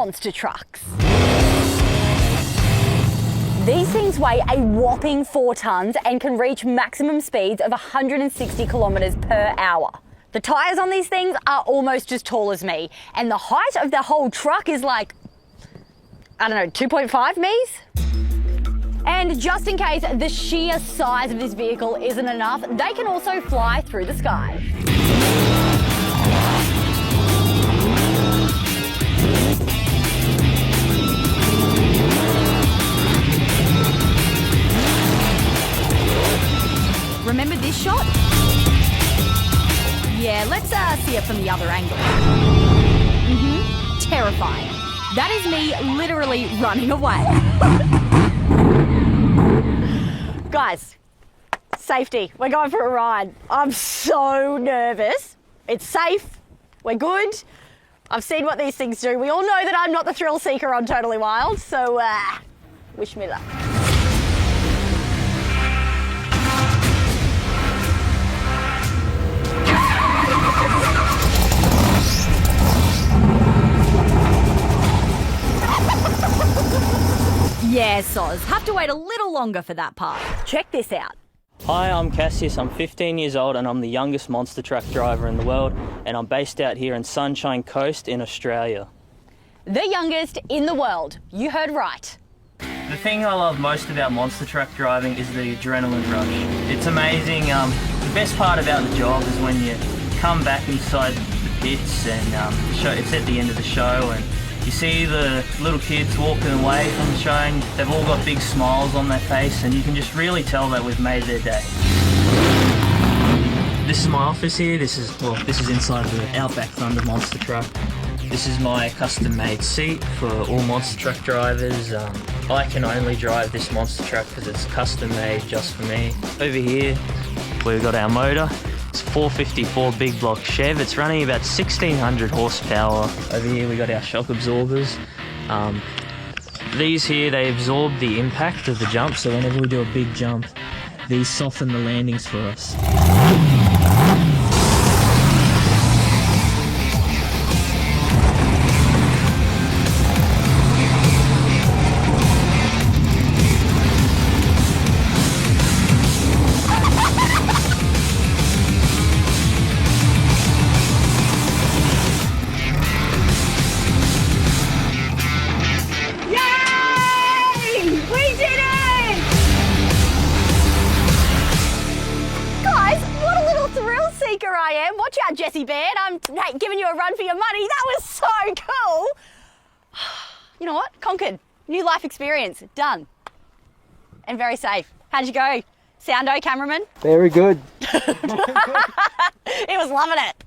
monster trucks. These things weigh a whopping 4 tons and can reach maximum speeds of 160 kilometers per hour. The tires on these things are almost as tall as me, and the height of the whole truck is like, I don't know, 2.5 me's? And just in case the sheer size of this vehicle isn't enough, they can also fly through the sky. Remember this shot? Yeah, let's see it from the other angle. Terrifying. That is me literally running away. Guys, safety. We're going for a ride. I'm so nervous. It's safe. We're good. I've seen what these things do. We all know that I'm not the thrill seeker on Totally Wild, so wish me luck. Yeah, soz. Have to wait a little longer for that part. Check this out. Hi, I'm Cassius. I'm 15 years old and I'm the youngest monster truck driver in the world, and I'm based out here in Sunshine Coast in Australia. The youngest in the world. You heard right. The thing I love most about monster truck driving is the adrenaline rush. It's amazing. The best part about the job is when you come back inside the pits and it's at the end of the show and you see the little kids walking away from the show and they've all got big smiles on their face, and you can just really tell that we've made their day. This is my office here. This is inside the Outback Thunda monster truck. This is my custom-made seat for all monster truck drivers. I can only drive this monster truck because it's custom-made just for me. Over here, we've got our motor. It's 454 big block Chev. It's running about 1600 horsepower. Over here we got our shock absorbers. These here, they absorb the impact of the jump, so whenever we do a big jump, these soften the landings for us. I am. Watch out, Jessie Baird. I'm giving you a run for your money. That was so cool. You know what? Conquered. New life experience. Done. And very safe. How'd you go? Soundo, cameraman? Very good. He was loving it.